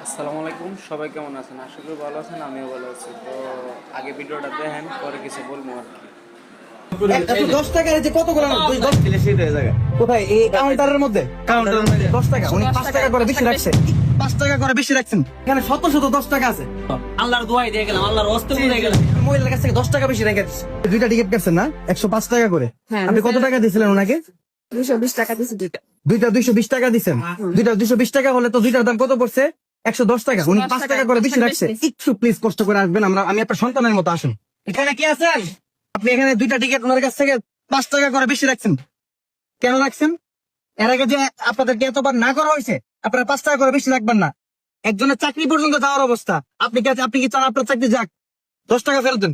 আসসালামু আলাইকুম, সবাই কেমন আছেন? আশা করি ভালো আছেন, আমিও ভালো আছি। তো আগে ভিডিওটা দেখেন, পরে কিছু বলবো আর কি। এত 10 টাকার যে কতগুলো নোট? 10 দিলে সেই হয়ে যাবে। কোথায়? এই কাউন্টারের মধ্যে? কাউন্টারের মধ্যে 10 টাকা। উনি 5 টাকা করে বেশি রাখছে। 5 টাকা করে বেশি রাখছেন। এখানে শত শত 10 টাকা আছে। আল্লাহর দোয়াই দিয়ে গেলাম, আল্লাহর হস্তে দিয়ে গেলাম। মহিলার কাছ থেকে 10 টাকা বেশি রেখে দিচ্ছে। দুইটা টিকিট কাটছেন না? 105 টাকা করে। হ্যাঁ। আপনি কত টাকা দিয়েছিলেন ওনাকে? 220 টাকা দিছি দুইটা। দুইটা 220 টাকা দিচ্ছেন। দুইটা 220 টাকা হলে তো দুইটার দাম কত পড়ছে? 110 টাকা। উনি 5 টাকা করে বেশি রাখছে। একটু প্লিজ কষ্ট করে আসবেন, আমি আপনার সন্তানের মতো আসুন। এখানে কি আছেন? আপনি এখানে দুইটা টিকিট ওনার কাছ থেকে 5 টাকা করে বেশি রাখছেন। কেন রাখছেন? এর আগে যে আপনাদেরকে এতবার না করা হয়েছে, আপনারা 5 টাকা করে বেশি রাখবেন না। একজনের চাকরি পর্যন্ত যাওয়ার অবস্থা। আপনি কি চান আপনার চাকরি যাক? 10 টাকা ফেরত দেন।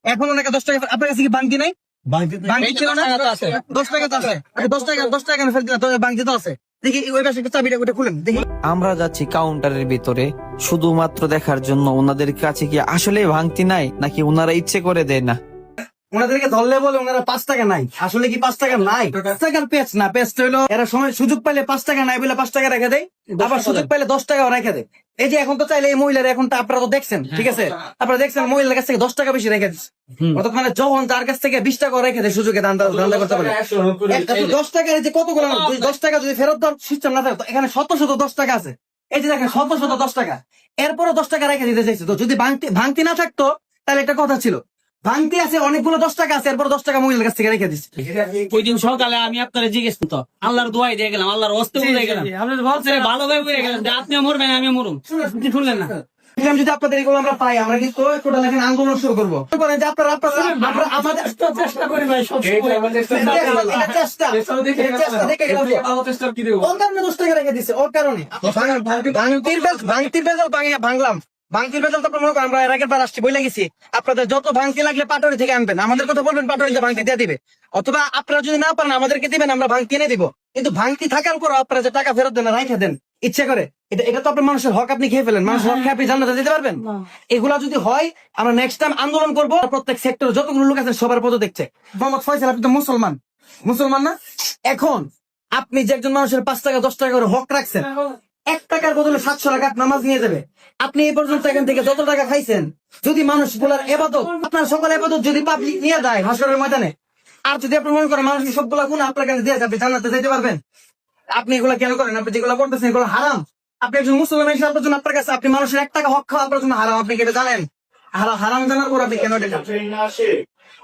এখন ওনাকে 10 টাকা আপনার কাছে কি বাংতি নাই? বাংতি ছিল না? 10 টাকা তো আছে। আপনি 10 টাকা কেন ফেরত দিলেন? তবে বাংতি তো আছে। দেখি ওই পাশে একটা চাবিটা ওটা খুলেন দেখি। আমরা যাচ্ছি কাউন্টারের ভিতরে শুধুমাত্র দেখার জন্য ওনাদের কাছে কি আসলে ভাঙতি নাই নাকি ওনারা ইচ্ছে করে দেয় না। ওনাদেরকে ধরলে বলে ওনারা 5 টাকা নাই। আসলে কি 5 টাকা নাই? 5 টাকার পেজ না, পেজ হইলো এরা সময় সুযোগ পাইলে 5 টাকা নাই বলে 5 টাকা রেখে দেয়, আবার সুযোগ পাইলে 10 টাকাও রেখে দেয়। এই যে এখন তো চাইলে এই মহিলার এখন তো আপনারা তো দেখছেন, ঠিক আছে? আপনারা দেখছেন মহিলার কাছ থেকে 10 টাকা বেশি রেখে দিচ্ছে। কতক্ষণে যখন তার কাছ থেকে 20 টাকা রেখে দেয় সুযোগে ধান্দা করতে পারে। 10 টাকার যে কতগুলো 10 টাকা যদি ফেরত দেওয়ার সিস্টেম না থাকতো, এখানে শত শত 10 টাকা আছে। এই যে দেখেন শত শত 10 টাকা, এরপরও 10 টাকা রেখে দিতে চাইছে। তো যদি ভাঙতি না থাকতো তাহলে একটা কথা ছিল, ভাঙতি আছে অনেকগুলো 10 টাকা আছে, এরপর 10 টাকা মহিলার কাছ থেকে রেখে দিচ্ছে। ওই দিন সকালে আমি আপনারা জিজ্ঞেস তো আল্লাহর দোয়াই দিয়ে গেলাম, আল্লাহর হস্তে দিয়ে গেলাম। ভালোভাবে বুঝে গেলাম যে আপনিও মরবেন, আমিও মরুম। শুনলেন না? যদি আপনাদের এগুলো আমরা পাই, আমরা কিন্তু টোটাল এখন আন্দোলন শুরু করবো। যে আপনারা আমাদের চেষ্টা করি ভাই, সব ভাঙতির বেজাল ভাঙলাম। ভাঙতির বেজাল তো আপনার মনে করেন আমরা এর আগের বার আসছি বলে গেছি, আপনাদের যত ভাঙতি লাগলে পাটরি থেকে আনবেন, আমাদের কথা বলবেন, পাটরিতে ভাঙতি দিয়ে দিবে। অথবা আপনারা যদি না পারেন আমাদেরকে দিবেন, আমরা ভাঙতি এনে দিব। কিন্তু ভাঙতি থাকার পর আপনারা যে টাকা ফেরত দেন না, রাইখে দেন ইচ্ছে করে, এটা তো আপনার মানুষের হক, আপনি খেয়ে ফেলেন। মানুষের হক খেয়ে আপনি জান্নাতে দিতে পারবেন? এগুলা যদি হয়, আমরা নেক্সট টাইম আন্দোলন করবো। প্রত্যেক সেক্টর যতগুলো লোক আছে সবার পদ দেখছে। মোহাম্মদ ফয়সাল, আপনি তো মুসলমান না? এখন আপনি যে একজন মানুষের 5 টাকা 10 টাকা করে হক রাখছেন, 1 টাকার বদলে 700 টাকা নামাজ নিয়ে যাবে। আপনি এই পর্যন্ত এখান থেকে যত টাকা খাইছেন, যদি মানুষ গুলার এবাদত, আপনার সকল এবাদত যদি পাবলিক নিয়ে যায় হাসরের ময়দানে, আর যদি আপনি মনে করেন মানুষকে সবগুলা গুণ আপনার কাছে দিয়ে আপনি জান্নাতে যেতে পারবেন, আপনি এগুলা কেন করেন? আপনি যেগুলো করতেছেন এগুলো হারাম। আপনি একজন মুসলমান হিসেবে আপনার জন্য, আপনার কাছে আপনি মানুষের 1 টাকা হক খাওয়া আপনার জন্য হারাম। আপনি কেটে জানেন? হারাম জানার পর আপনি কেন এটা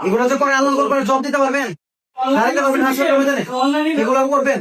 এগুলো যে করে আল্লাহ করে জব দিতে পারবেন, হারাইতে পারবেন হাসরের ময়দানে? এগুলো করবেন?